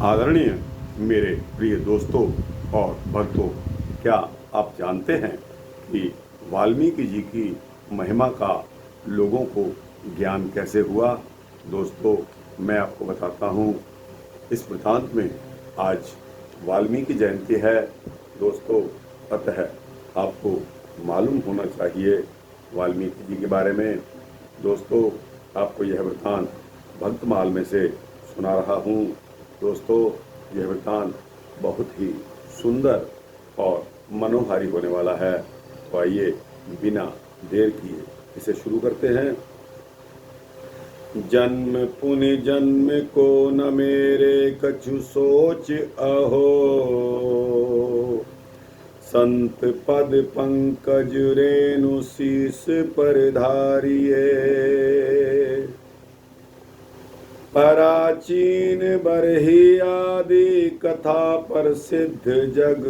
आदरणीय मेरे प्रिय दोस्तों और भक्तों, क्या आप जानते हैं कि वाल्मीकि जी की महिमा का लोगों को ज्ञान कैसे हुआ? दोस्तों, मैं आपको बताता हूँ। इस वृतांत में आज वाल्मीकि जयंती है दोस्तों, अतः आपको मालूम होना चाहिए वाल्मीकि जी के बारे में। दोस्तों, आपको यह वृतांत भक्तमाल में से सुना रहा हूँ। दोस्तों, यह वृतांत बहुत ही सुंदर और मनोहारी होने वाला है। तो आइए बिना देर किए इसे शुरू करते हैं। जन्म पुनि जन्म को न मेरे कछु सोच अहो, संत पद पंकज रेणु शीस पर धारिये। प्राचीन बरही आदि कथा प्रसिद्ध जग,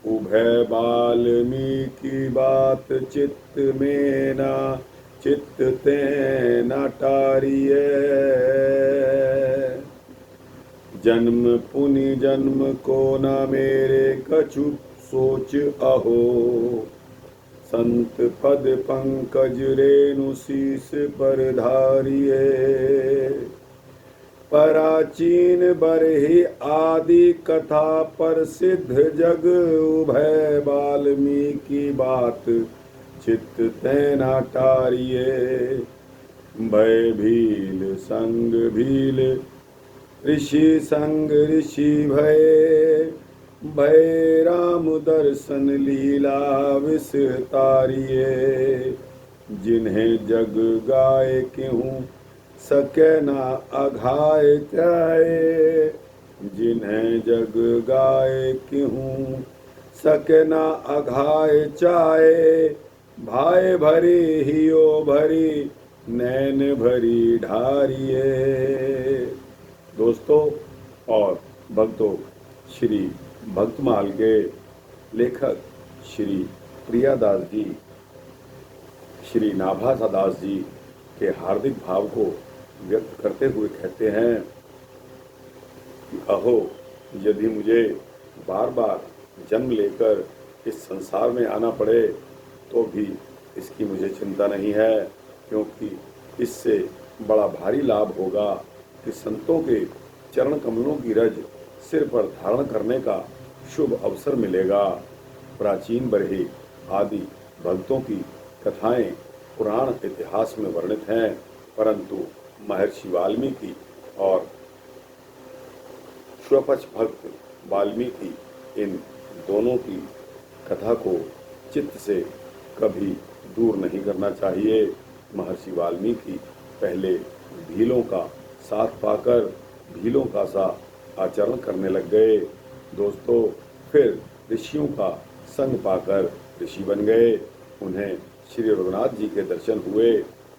उभय वाल्मीकि बात चित्त में ना चित्त ते न टारिये। जन्म पुनि जन्म को न मेरे कछु सोच अहो, संत पद पंकज रेणु शीस पर धारिये। प्राचीन बरहि आदि कथा प्रसिद्ध जग, उभय वाल्मीकि बात चित्त ते न टारिये। भय भील संग भील ऋषि संग ऋषि भय, भय राम दर्शन लीला विस्तारिये। जिन्हें जग गाए क्यों सके ना अघाय त्याए, जिन्हें जग गाए क्यों सके ना अघाय चाहे। भाई भरी हियो भरी नैन भरी ढारिये। दोस्तों और भक्तों, श्री भक्तमाल के लेखक श्री प्रियादास जी, श्री नाभासा दास जी के हार्दिक भाव को व्यक्त करते हुए कहते हैं कि अहो, यदि मुझे बार बार जन्म लेकर इस संसार में आना पड़े तो भी इसकी मुझे चिंता नहीं है, क्योंकि इससे बड़ा भारी लाभ होगा कि संतों के चरण कमलों की रज सिर पर धारण करने का शुभ अवसर मिलेगा। प्राचीन बरहे आदि भक्तों की कथाएं पुराण इतिहास में वर्णित हैं, परंतु महर्षि वाल्मीकि और स्वपक्ष भक्त वाल्मीकि इन दोनों की कथा को चित्त से कभी दूर नहीं करना चाहिए। महर्षि वाल्मीकि पहले भीलों का साथ पाकर भीलों का सा आचरण करने लग गए दोस्तों, फिर ऋषियों का संग पाकर ऋषि बन गए। उन्हें श्री रघुनाथ जी के दर्शन हुए।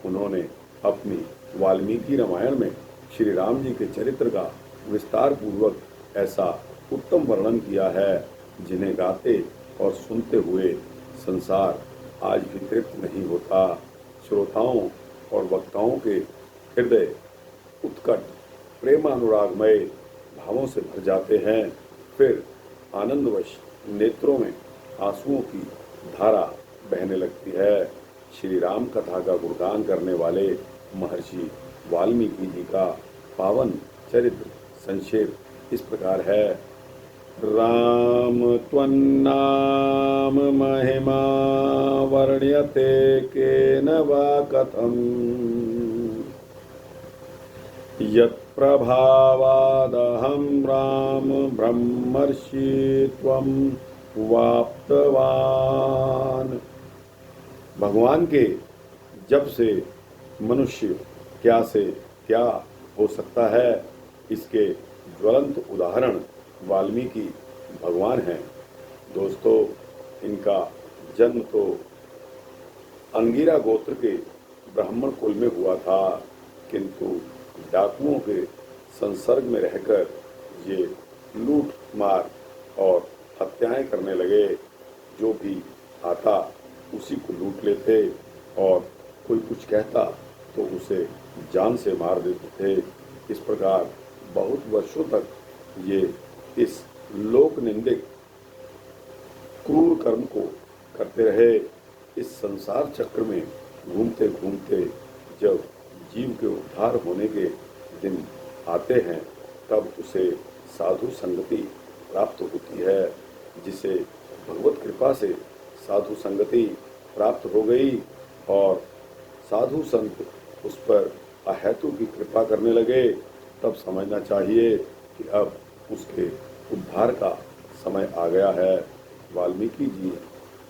उन्होंने अपनी वाल्मीकि रामायण में श्री राम जी के चरित्र का विस्तार पूर्वक ऐसा उत्तम वर्णन किया है, जिन्हें गाते और सुनते हुए संसार आज भी तृप्त नहीं होता। श्रोताओं और वक्ताओं के हृदय उत्कट प्रेमानुरागमय भावों से भर जाते हैं। फिर आनंदवश नेत्रों में आंसुओं की धारा बहने लगती है। श्री राम कथा का गुणगान करने वाले महर्षि वाल्मीकि जी का पावन चरित्र संक्षेप इस प्रकार है। राम त्वन्नाम महिमा वर्ण्यते केन वा कथम्, यत्प्रभावादहं राम ब्रह्मर्षि त्वं वाप्तवान्। भगवान के जब से मनुष्य क्या से क्या हो सकता है, इसके ज्वलंत उदाहरण वाल्मीकि भगवान हैं। दोस्तों, इनका जन्म तो अंगिरा गोत्र के ब्राह्मण कुल में हुआ था, किंतु डाकुओं के संसर्ग में रहकर ये लूट मार और हत्याएं करने लगे। जो भी आता उसी को लूट लेते और कोई कुछ कहता तो उसे जान से मार देते थे। इस प्रकार बहुत वर्षों तक ये इस लोक निंदिक क्रूर कर्म को करते रहे। इस संसार चक्र में घूमते घूमते जब जीव के उद्धार होने के दिन आते हैं, तब उसे साधु संगति प्राप्त होती है। जिसे भगवत कृपा से साधु संगति प्राप्त हो गई और साधु संत उस पर अहेतु की कृपा करने लगे, तब समझना चाहिए कि अब उसके उद्धार का समय आ गया है। वाल्मीकि जी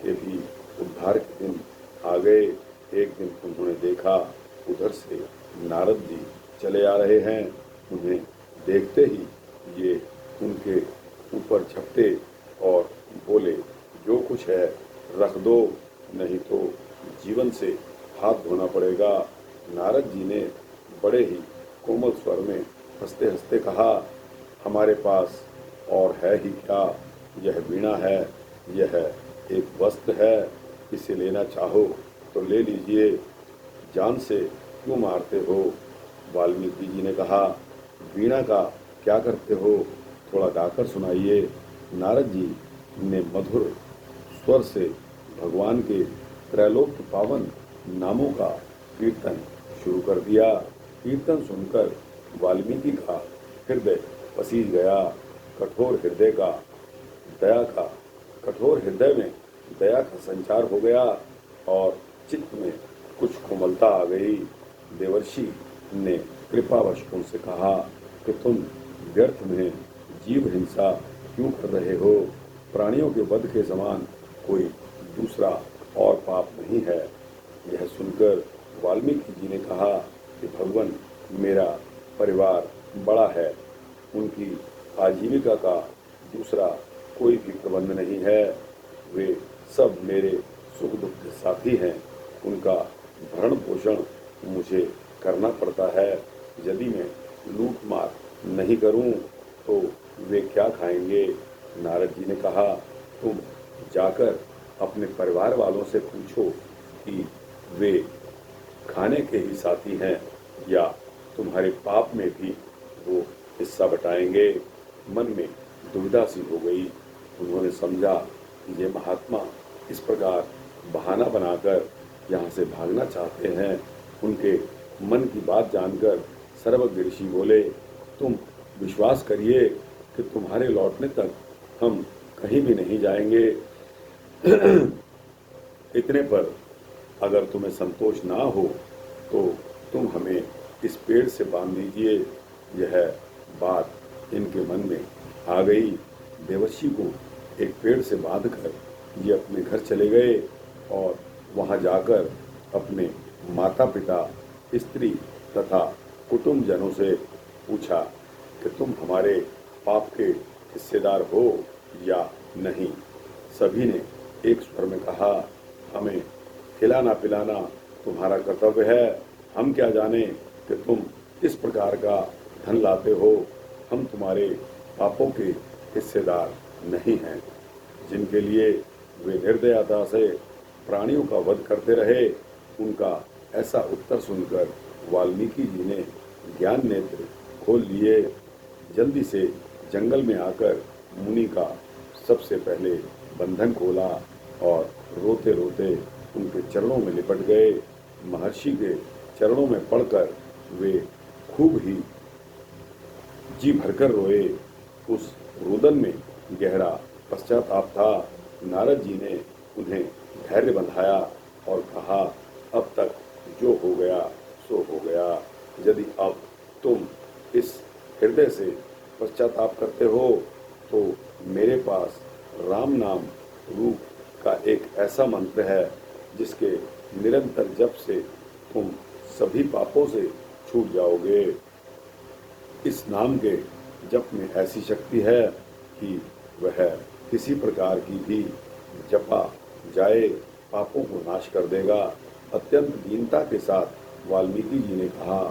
के भी उद्धार के दिन आ गए। एक दिन उन्होंने देखा उधर से नारद जी चले आ रहे हैं। उन्हें देखते ही ये उनके ऊपर झपटे और बोले, जो कुछ है रख दो, नहीं तो जीवन से हाथ धोना पड़ेगा। नारद जी ने बड़े ही कोमल स्वर में हंसते हंसते कहा, हमारे पास और है ही क्या, यह वीणा है, यह एक वस्त्र है, इसे लेना चाहो तो ले लीजिए, जान से क्यों मारते हो। वाल्मीकि जी ने कहा, वीणा का क्या करते हो, थोड़ा गाकर सुनाइए। नारद जी ने मधुर स्वर से भगवान के त्रैलोक्य पावन नामों का कीर्तन शुरू कर दिया। कीर्तन सुनकर वाल्मीकि का हृदय पसीज गया। कठोर हृदय में दया का संचार हो गया और चित्त में कुछ कोमलता आ गई। देवर्षि ने कृपावश उनसे कहा कि तुम व्यर्थ में जीव हिंसा क्यों कर रहे हो। प्राणियों के वध के समान कोई दूसरा और पाप नहीं है। यह सुनकर वाल्मीकि जी ने कहा कि भगवान, मेरा परिवार बड़ा है, उनकी आजीविका का दूसरा कोई भी प्रबंध नहीं है। वे सब मेरे सुख दुख के साथी हैं। उनका भरण पोषण मुझे करना पड़ता है। यदि मैं लूट मार नहीं करूं तो वे क्या खाएंगे। नारद जी ने कहा, तुम जाकर अपने परिवार वालों से पूछो कि वे खाने के ही साथी हैं या तुम्हारे पाप में भी वो हिस्सा बटाएंगे। मन में दुविधा सी हो गई। उन्होंने समझा कि ये महात्मा इस प्रकार बहाना बनाकर यहाँ से भागना चाहते हैं। उनके मन की बात जानकर सर्वज्ञ ऋषि बोले, तुम विश्वास करिए कि तुम्हारे लौटने तक हम कहीं भी नहीं जाएंगे। इतने पर अगर तुम्हें संतोष ना हो तो तुम हमें इस पेड़ से बांध दीजिए। यह बात इनके मन में आ गई। देवर्षि को एक पेड़ से बांधकर ये अपने घर चले गए और वहां जाकर अपने माता पिता, स्त्री तथा कुटुंब जनों से पूछा कि तुम हमारे पाप के हिस्सेदार हो या नहीं। सभी ने एक स्वर में कहा, हमें खिलाना पिलाना तुम्हारा कर्तव्य है। हम क्या जाने कि तुम किस प्रकार का धन लाते हो। हम तुम्हारे पापों के हिस्सेदार नहीं हैं। जिनके लिए वे निर्दयता से प्राणियों का वध करते रहे, उनका ऐसा उत्तर सुनकर वाल्मीकि जी ने ज्ञान नेत्र खोल लिए। जल्दी से जंगल में आकर मुनि का सबसे पहले बंधन खोला और रोते रोते उनके चरणों में लिपट गए। महर्षि के चरणों में पड़कर वे खूब ही जी भरकर रोए। उस रुदन में गहरा पश्चाताप था। नारद जी ने उन्हें धैर्य बंधाया और कहा, अब तक जो हो गया सो हो गया। यदि अब तुम इस हृदय से पश्चाताप करते हो तो मेरे पास राम नाम रूप का एक ऐसा मंत्र है जिसके निरंतर जप से तुम सभी पापों से छूट जाओगे। इस नाम के जप में ऐसी शक्ति है कि वह किसी प्रकार की भी जपा जाए पापों को नाश कर देगा। अत्यंत दीनता के साथ वाल्मीकि जी ने कहा,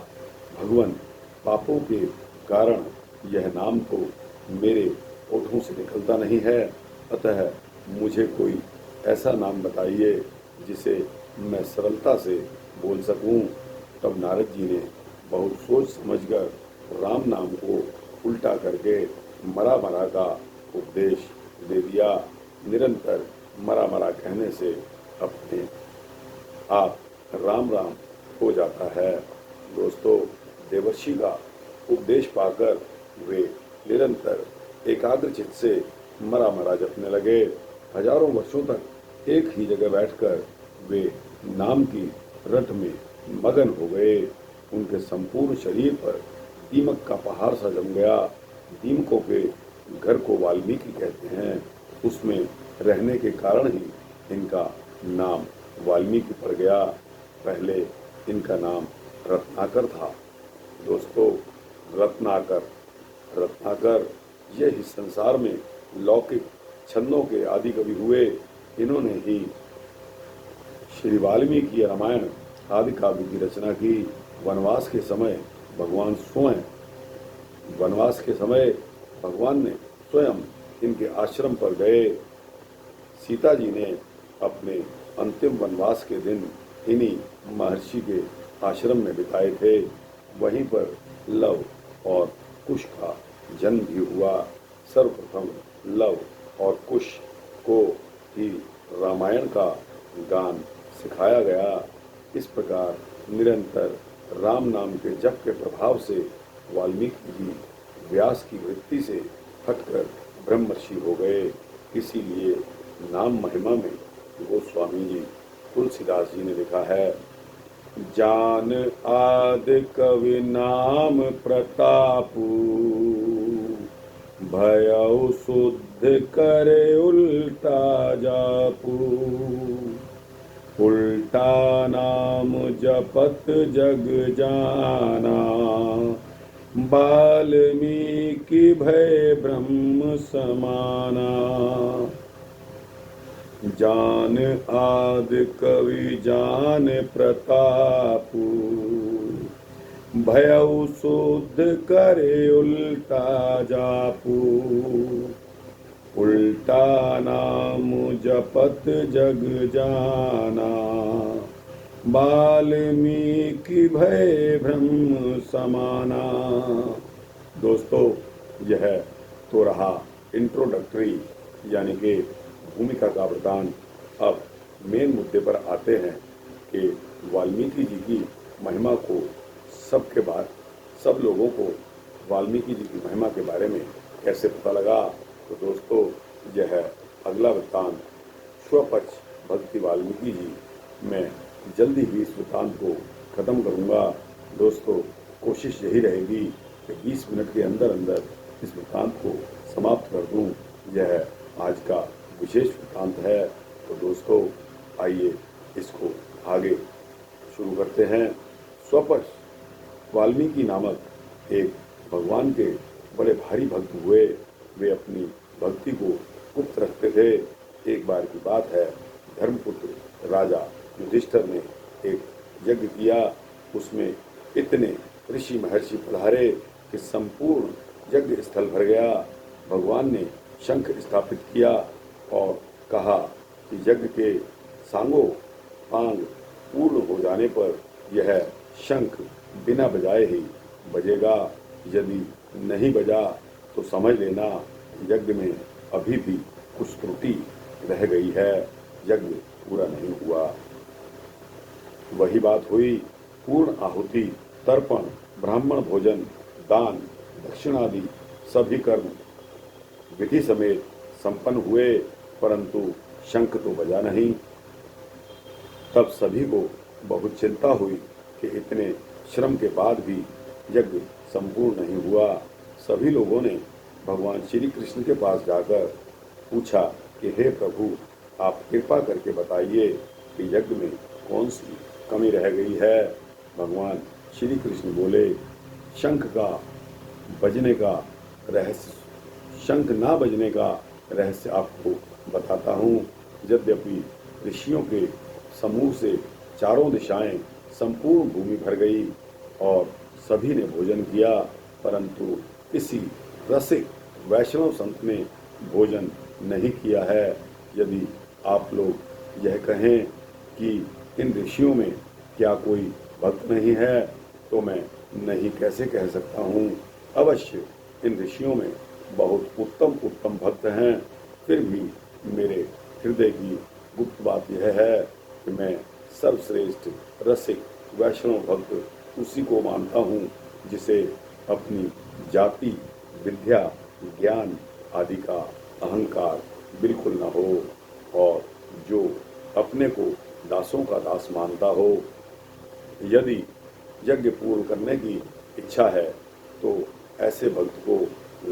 भगवान, पापों के कारण यह नाम तो मेरे ओठों से निकलता नहीं है, अतः मुझे कोई ऐसा नाम बताइए जिसे मैं सरलता से बोल सकूं। तब नारद जी ने बहुत सोच समझकर राम नाम को उल्टा करके मरा मरा का उपदेश दे दिया। निरंतर मरा मरा कहने से अपने आप राम राम हो जाता है। दोस्तों, देवर्षि का उपदेश पाकर वे निरंतर एकाग्र चित्त से मरा मरा जपने लगे। हजारों वर्षों तक एक ही जगह बैठकर वे नाम की रट में मगन हो गए। उनके संपूर्ण शरीर पर दीमक का पहाड़ सा जम गया। दीमकों के घर को वाल्मीकि कहते हैं। उसमें रहने के कारण ही इनका नाम वाल्मीकि पड़ गया। पहले इनका नाम रत्नाकर था। दोस्तों, रत्नाकर यह इस संसार में लौकिक छंदों के आदि कवि हुए। इन्होंने ही श्री वाल्मीकि रामायण आदि काव्य की रचना की। वनवास के समय भगवान ने स्वयं इनके आश्रम पर गए। सीता जी ने अपने अंतिम वनवास के दिन इन्हीं महर्षि के आश्रम में बिताए थे। वहीं पर लव और कुश का जन्म भी हुआ। सर्वप्रथम लव और कुश को ही रामायण का गान सिखाया गया। इस प्रकार निरंतर राम नाम के जप के प्रभाव से वाल्मीकि जी व्यास की वृत्ति से हटकर ब्रह्मर्षि हो गए। इसीलिए नाम महिमा में गोस्वामी जी तुलसीदास जी ने लिखा है, जान आदि कवि नाम प्रतापु, भयउ शुद्ध करे उल्टा जापू। उल्टा नाम जपत जग जाना, वाल्मीकि भय ब्रह्म समाना। जान आदि कवि जान प्रतापु, भयउ शुद्ध करे उल्टा जापू। उल्टा नाम जपत जग जाना, वाल्मीकि भय ब्रह्म समाना। दोस्तों, यह तो रहा इंट्रोडक्टरी यानी कि भूमिका का वृतांत। अब मेन मुद्दे पर आते हैं कि वाल्मीकि जी की महिमा को सब लोगों को वाल्मीकि जी की महिमा के बारे में कैसे पता लगा। तो दोस्तों, यह अगला वृतांत स्वपक्ष भक्ति वाल्मीकि जी, मैं जल्दी ही इस वृतांत को खत्म करूंगा। दोस्तों, कोशिश यही रहेगी कि 20 मिनट के अंदर अंदर इस वृतांत को समाप्त कर दूं। यह आज का विशेष वृतांत है। तो दोस्तों, आइए इसको आगे शुरू करते हैं। स्वपक्ष वाल्मीकि नामक एक भगवान के बड़े भारी भक्त हुए। वे अपनी भक्ति को गुप्त रखते थे। एक बार की बात है, धर्मपुत्र राजा युधिष्ठिर ने एक यज्ञ किया। उसमें इतने ऋषि महर्षि पधारे कि संपूर्ण यज्ञ स्थल भर गया। भगवान ने शंख स्थापित किया और कहा कि यज्ञ के सांगों पांग पूर्ण हो जाने पर यह शंख बिना बजाए ही बजेगा। यदि नहीं बजा तो समझ लेना यज्ञ में अभी भी कुछ त्रुटि रह गई है, यज्ञ पूरा नहीं हुआ। वही बात हुई। पूर्ण आहुति, तर्पण, ब्राह्मण भोजन, दान, दक्षिणादि सभी कर्म विधि समेत संपन्न हुए, परंतु शंख तो बजा नहीं। तब सभी को बहुत चिंता हुई कि इतने श्रम के बाद भी यज्ञ संपूर्ण नहीं हुआ। सभी लोगों ने भगवान श्री कृष्ण के पास जाकर पूछा कि हे प्रभु, आप कृपा करके बताइए कि यज्ञ में कौन सी कमी रह गई है। भगवान श्री कृष्ण बोले, शंख ना बजने का रहस्य आपको बताता हूँ। यद्यपि ऋषियों के समूह से चारों दिशाएं संपूर्ण भूमि भर गई और सभी ने भोजन किया, परंतु किसी रसिक वैष्णव संत ने भोजन नहीं किया है। यदि आप लोग यह कहें कि इन ऋषियों में क्या कोई भक्त नहीं है, तो मैं नहीं कैसे कह सकता हूँ। अवश्य इन ऋषियों में बहुत उत्तम उत्तम भक्त हैं, फिर भी मेरे हृदय की गुप्त बात यह है कि मैं सर्वश्रेष्ठ रसिक वैष्णव भक्त उसी को मानता हूँ जिसे अपनी जाति, विद्या, ज्ञान आदि का अहंकार बिल्कुल न हो और जो अपने को दासों का दास मानता हो। यदि यज्ञ पूर्ण करने की इच्छा है तो ऐसे भक्त को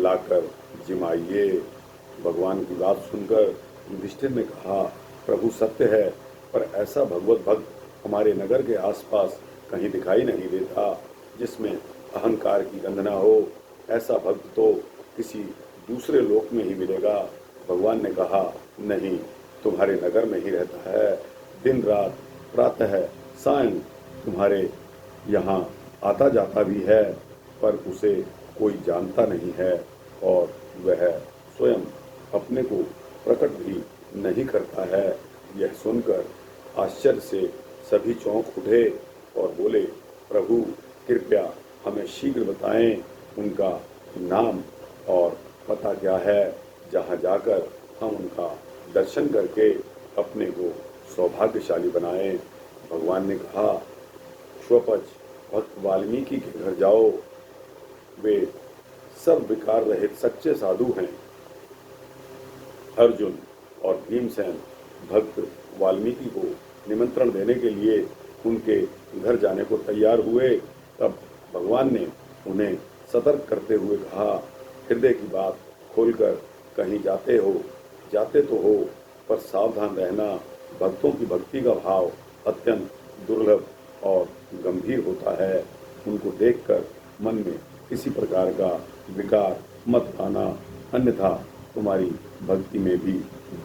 लाकर जिमाइए। भगवान की बात सुनकर युधिष्ठिर ने कहा, प्रभु सत्य है, पर ऐसा भगवत भक्त हमारे नगर के आसपास कहीं दिखाई नहीं देता जिसमें अहंकार की गंध न हो। ऐसा भक्त तो किसी दूसरे लोक में ही मिलेगा। भगवान ने कहा, नहीं, तुम्हारे नगर में ही रहता है, दिन रात प्रातः सायं तुम्हारे यहाँ आता जाता भी है, पर उसे कोई जानता नहीं है और वह स्वयं अपने को प्रकट भी नहीं करता है। यह सुनकर आश्चर्य से सभी चौंक उठे और बोले, प्रभु कृपया हमें शीघ्र बताएं, उनका नाम और पता क्या है, जहाँ जाकर हम उनका दर्शन करके अपने को सौभाग्यशाली बनाएं। भगवान ने कहा, स्वपच भक्त वाल्मीकि के घर जाओ, वे सब विकार रहित सच्चे साधु हैं। अर्जुन और भीमसेन भक्त वाल्मीकि को निमंत्रण देने के लिए उनके घर जाने को तैयार हुए। तब भगवान ने उन्हें सतर्क करते हुए कहा, हृदय की बात खोलकर कहीं जाते तो हो, पर सावधान रहना। भक्तों की भक्ति का भाव अत्यंत दुर्लभ और गंभीर होता है। उनको देखकर मन में किसी प्रकार का विकार मत आना, अन्यथा तुम्हारी भक्ति में भी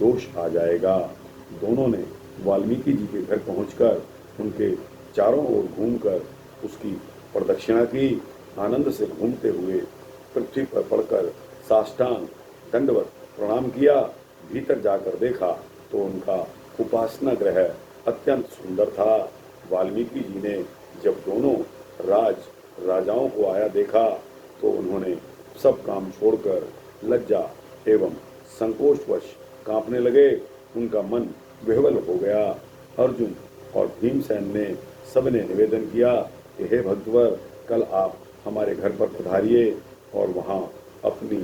दोष आ जाएगा। दोनों ने वाल्मीकि जी के घर पहुंचकर उनके चारों ओर घूमकर उसकी प्रदक्षिणा की। आनंद से घूमते हुए पृथ्वी पर पड़कर साष्टांग दंडवत प्रणाम किया। भीतर जाकर देखा तो उनका उपासना गृह अत्यंत सुंदर था। वाल्मीकि जी ने जब दोनों राजाओं को आया देखा तो उन्होंने सब काम छोड़कर लज्जा एवं संकोचवश कांपने लगे। उनका मन विह्वल हो गया। अर्जुन और भीमसेन ने सबने निवेदन किया कि हे भक्तवर, कल आप हमारे घर पर पधारिए और वहाँ अपनी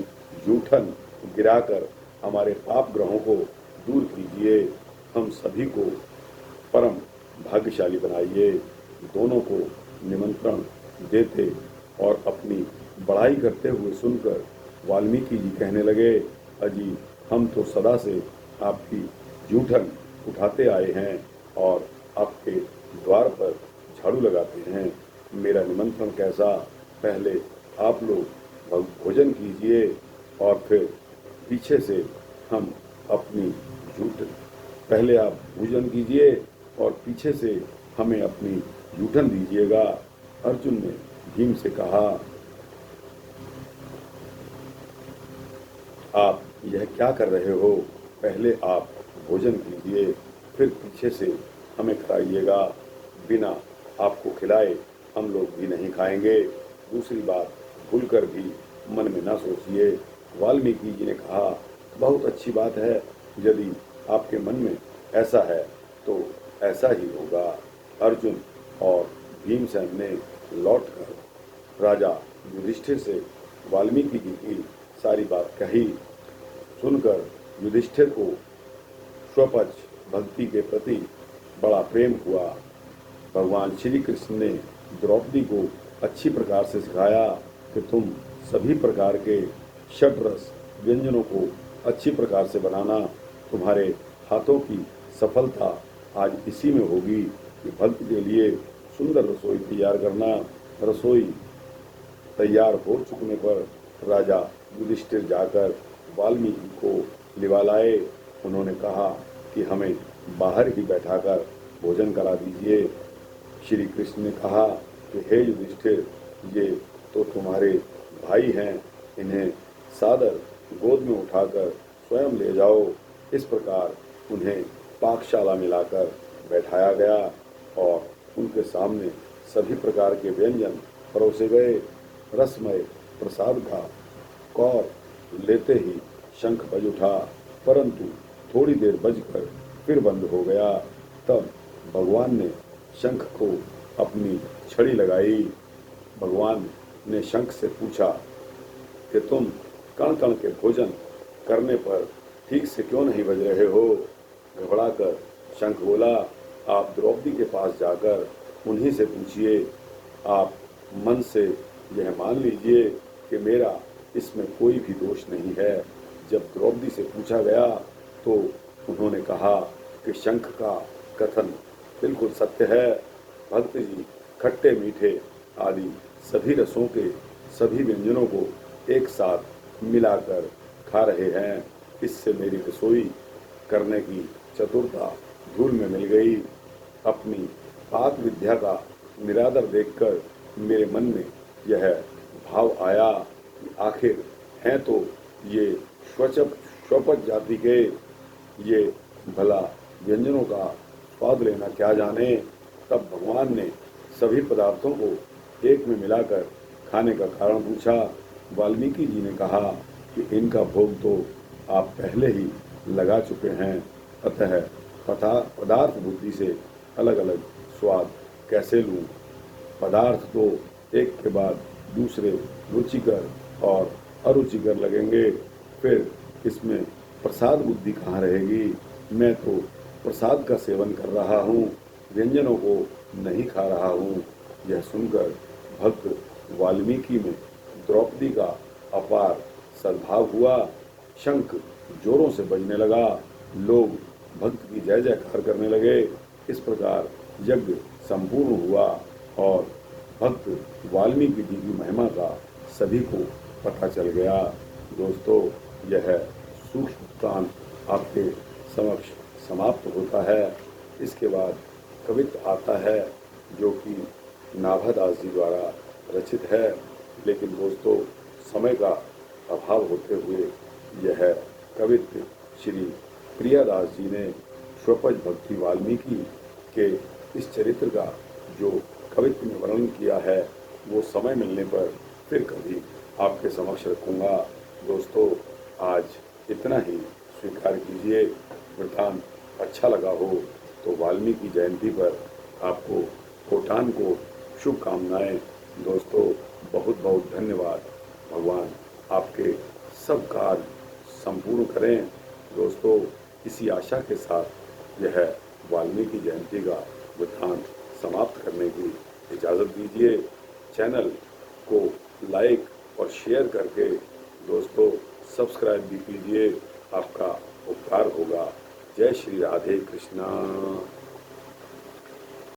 जूठन गिराकर हमारे पाप ग्रहों को दूर कीजिए, हम सभी को परम भाग्यशाली बनाइए। दोनों को निमंत्रण देते और अपनी बड़ाई करते हुए सुनकर वाल्मीकि जी कहने लगे, अजी हम तो सदा से आपकी जूठन उठाते आए हैं और आपके द्वार पर झाड़ू लगाते हैं। मेरा निमंत्रण कैसा, पहले आप लोग भोजन कीजिए और फिर पीछे से हम अपनी पहले आप भोजन कीजिए और पीछे से हमें अपनी जूठन दीजिएगा। अर्जुन ने भीम से कहा, आप यह क्या कर रहे हो, पहले आप भोजन कीजिए फिर पीछे से हमें खिलाइएगा। बिना आपको खिलाए हम लोग भी नहीं खाएंगे। दूसरी बात भूलकर भी मन में ना सोचिए। वाल्मीकि जी ने कहा, बहुत अच्छी बात है, यदि आपके मन में ऐसा है तो ऐसा ही होगा। अर्जुन और भीमसेन ने लौटकर राजा युधिष्ठिर से वाल्मीकि जी की सारी बात कही। सुनकर युधिष्ठिर को स्वपच भक्ति के प्रति बड़ा प्रेम हुआ। भगवान श्री कृष्ण ने द्रौपदी को अच्छी प्रकार से सिखाया कि तुम सभी प्रकार के षड्रस व्यंजनों को अच्छी प्रकार से बनाना। तुम्हारे हाथों की सफलता आज इसी में होगी कि भक्त के लिए सुंदर रसोई तैयार करना। रसोई तैयार हो चुकने पर राजा युधिष्ठिर जाकर वाल्मीकि को लिवा लाए। उन्होंने कहा कि हमें बाहर ही बैठाकर भोजन करा दीजिए। श्री कृष्ण ने कहा कि हे युधिष्ठिर, ये तो तुम्हारे भाई हैं, इन्हें सादर गोद में उठाकर स्वयं ले जाओ। इस प्रकार उन्हें पाकशाला में लाकर बैठाया गया और उनके सामने सभी प्रकार के व्यंजन परोसे गए। रसमय प्रसाद का कौर लेते ही शंख बज उठा, परंतु थोड़ी देर बजकर फिर बंद हो गया। तब भगवान ने शंख को अपनी छड़ी लगाई। भगवान ने शंख से पूछा कि तुम कण कण के भोजन करने पर ठीक से क्यों नहीं बज रहे हो? घबराकर शंख बोला, आप द्रौपदी के पास जाकर उन्हीं से पूछिए। आप मन से यह मान लीजिए कि मेरा इसमें कोई भी दोष नहीं है। जब द्रौपदी से पूछा गया तो उन्होंने कहा कि शंख का कथन बिल्कुल सत्य है। भक्त जी खट्टे मीठे आदि सभी रसों के सभी व्यंजनों को एक साथ मिलाकर खा रहे हैं। इससे मेरी रसोई करने की चतुरता धूल में मिल गई। अपनी पाक विद्या का निरादर देखकर मेरे मन में यह भाव आया कि आखिर हैं तो ये श्वपच जाति के, ये भला व्यंजनों का स्वाद लेना क्या जाने। तब भगवान ने सभी पदार्थों को एक में मिलाकर खाने का कारण पूछा। वाल्मीकि जी ने कहा कि इनका भोग तो आप पहले ही लगा चुके हैं, अतः पदार्थ बुद्धि से अलग अलग स्वाद कैसे लूं? पदार्थ तो एक के बाद दूसरे रुचिकर और अरुचिकर लगेंगे, फिर इसमें प्रसाद बुद्धि कहाँ रहेगी? मैं तो प्रसाद का सेवन कर रहा हूँ, व्यंजनों को नहीं खा रहा हूँ। यह सुनकर भक्त वाल्मीकि में द्रौपदी का अपार सद्भाव हुआ। शंख जोरों से बजने लगा, लोग भक्त की जय जयकार करने लगे। इस प्रकार यज्ञ संपूर्ण हुआ और भक्त वाल्मीकि जी की महिमा का सभी को पता चल गया। दोस्तों, यह सूक्ष्म वृत्तांत आपके समक्ष समाप्त होता है। इसके बाद कवित्व आता है जो कि नाभादास जी द्वारा रचित है, लेकिन दोस्तों समय का अभाव होते हुए यह कवित्व श्री प्रियादास जी ने श्वपच भक्ति वाल्मीकि के इस चरित्र का जो कवित्व में वर्णन किया है वो समय मिलने पर फिर कभी आपके समक्ष रखूँगा। दोस्तों, आज इतना ही स्वीकार कीजिए। वृतांत अच्छा लगा हो तो वाल्मीकि जयंती पर आपको कोटान को शुभकामनाएं। दोस्तों, बहुत बहुत धन्यवाद। भगवान आपके सब कार्य संपूर्ण करें। दोस्तों, इसी आशा के साथ यह वाल्मीकि जयंती का वृतांत समाप्त करने की इजाज़त दीजिए। चैनल को लाइक और शेयर करके दोस्तों सब्सक्राइब भी कीजिए, आपका उपकार होगा। जय श्री राधे कृष्णा।